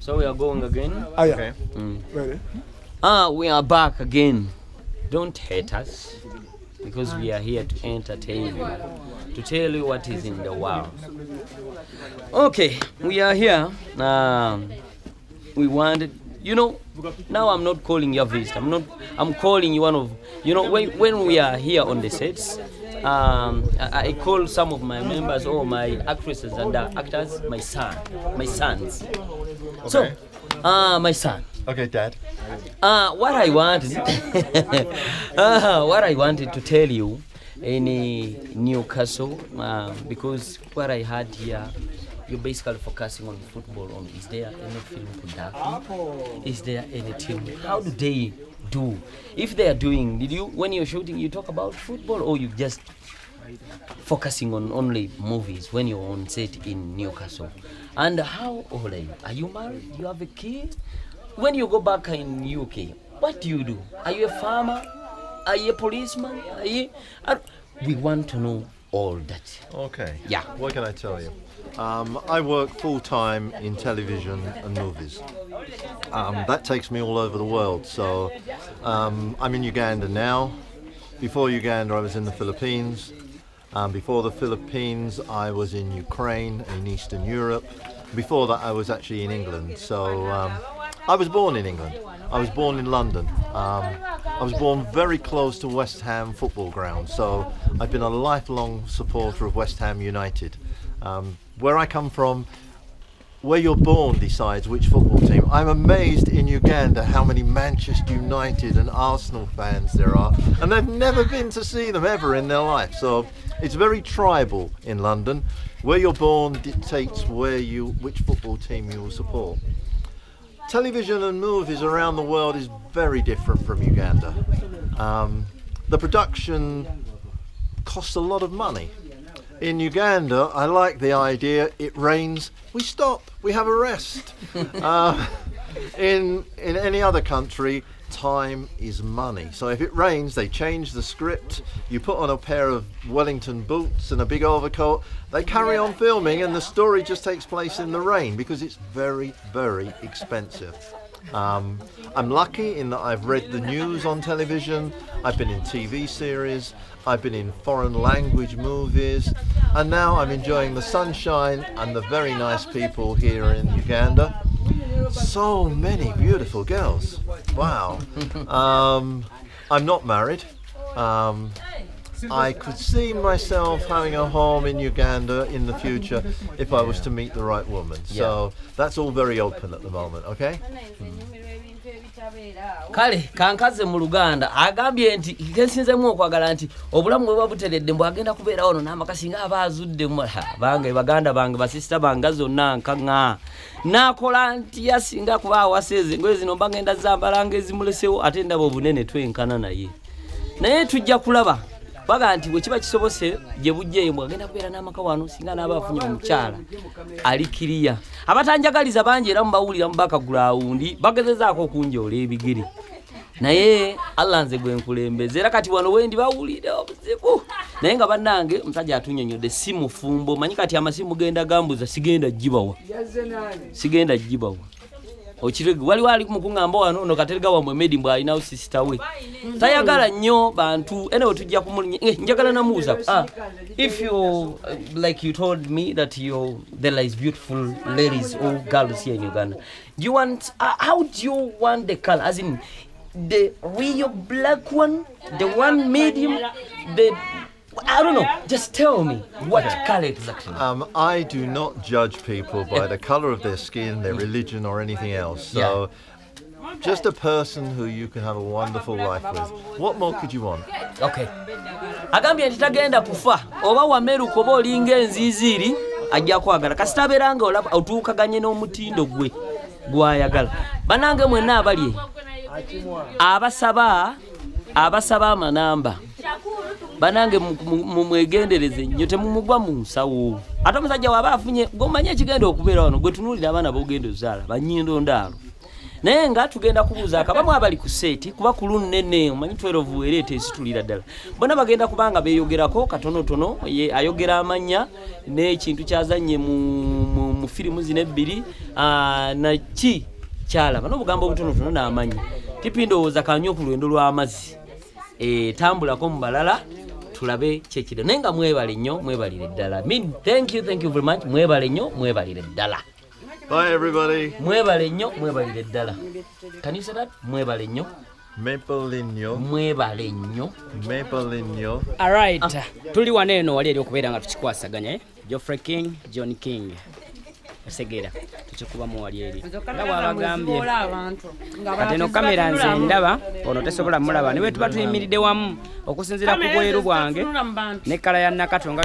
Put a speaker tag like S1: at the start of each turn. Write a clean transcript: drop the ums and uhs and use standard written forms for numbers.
S1: So we are going again.
S2: Oh, yeah.
S3: Okay.
S2: Ready?
S1: We are back again. Don't hate us, because we are here to entertain you, to tell you what is in the world. Okay, we are here. We wanted, now I'm not calling you a visitor. I'm calling you one of, when we are here on the sets, I call some of my members or my actresses and actors my sons.
S3: Okay.
S1: So, my son.
S3: Okay, Dad.
S1: What I wanted to tell you in Newcastle, because what I had here, you're basically focusing on football. Is there any film production? Is there any team? How do they do? If they are doing, when you're shooting, you talk about football, or you just focusing on only movies when you're on set in Newcastle? And how old are you? Are you married? Do you have a kid? When you go back in UK, what do? Are you a farmer? Are you a policeman? We want to know all that.
S3: Okay.
S1: Yeah.
S3: What can I tell you? I work full-time in television and movies. That takes me all over the world. So I'm in Uganda now. Before Uganda, I was in the Philippines. Before the Philippines, I was in Ukraine, in Eastern Europe. Before that, I was actually in England. So I was born in England. I was born in London. I was born very close to West Ham football ground. So I've been a lifelong supporter of West Ham United. Where I come from, where you're born decides which football team. I'm amazed in Uganda how many Manchester United and Arsenal fans there are, and they've never been to see them ever in their life. So it's very tribal in London. Where you're born dictates which football team you will support. Television and movies around the world is very different from Uganda. The production costs a lot of money. In Uganda, I like the idea, it rains, we stop, we have a rest. In any other country, time is money. So if it rains, they change the script, you put on a pair of Wellington boots and a big overcoat, they carry on filming, and the story just takes place in the rain because it's very, very expensive. I'm lucky in that I've read the news on television, I've been in TV series, I've been in foreign language movies, and now I'm enjoying the sunshine and the very nice people here in Uganda. So many beautiful girls. Wow. I'm not married. I could see myself having a home in Uganda in the future if I was to meet the right woman. So that's all very open at the moment, okay?
S1: Kale kankaze mu Luganda agambye nti kensinzemu okwagala nti obulamu bwe babuteredde mbu agenda kubeera ono n'amakasinga abazudde bange baganda bange basista bange zonna nkanga nakola nti yasinga kuba awaseze ngoye zino bagenda zambalanga ezimulesewo ate ndaba obunene twenkana naye tujja kulaba baga nti bwe kiba kisobose gye bujjeyo mbu agenda kubeera n'amaka wano singa n'abafunye omukyala alikiriya abatanjagaliza bangi era mubawulira mu bakagulawundi bagezezaako okunjoola ebigere naye Allah nze gwe nkulembeze era kati wano wendi bawulire obuzibu naye nga bannange omusajja atunyonyodde si mufumbo manyi kati amasimu genda gambuza sigenda jjibawa Ochirege wali kumukungamba wano no katerega wa Mwemedi mbwa alina sister we tayagala nnyo bantu ene otujja kumulinye njagala namuuza if you like you told me that there is beautiful ladies or girls here in Uganda, do you want how do you want the color, as in the real black one, the one medium, I don't know, just tell me what color exactly.
S3: I do not judge people by the color of their skin, their religion or anything else. So just a person who you can have a wonderful life with. What more could you want?
S1: Okay. Agambye ntitagenda kufa oba wameru koba olinga enziziri ajja kwagala kasitaberanga olaba otuukaganye n'omutindo gwe gwayagala banange mwenna abali abasaba amanamba banange mumwegendereze nnyo temumugwa mu nsawo ate omusajja waba afunye gomanye ekigenda okubeera wano gwe tunuulira abaana b'ogenda ozaala banyindo ndaalo naye nga tugenda kubuuza akabamu abali ku seeti kuba ku lunnene omanyi 12 ereeta esitulira ddala bonna bagenda kubanga beeyogerako katonotono ye ayogera amanya n'ekintu kyazanye mu firimu zino ebbiri naki kyalaba n'obugambo obutonotono n'amanyi tipi ndowooza kanyo ku lwendo lw'amazzi tambulako mu balala tulabe kyekiro naye nga mwebale nnyo mwebalire ddala thank you very much mwebale nnyo mwebalire ddala.
S3: Bye everybody.
S1: Mwebale nnyo mwebalire ddala. Can you say that? Mwebale nnyo. Mwebale nnyo.
S2: All right. Tuli waneeno wali eri okubeera nga tukikwasaganya Geoffrey King, John King. Segera tukikubamu wali eri nga wabagambye kati eno kamera nze ndaba ono tesobola mulaba ne bwe tuba tuyimiridde wamu okusinziira ku bweru bwange ne kala ya nakato nga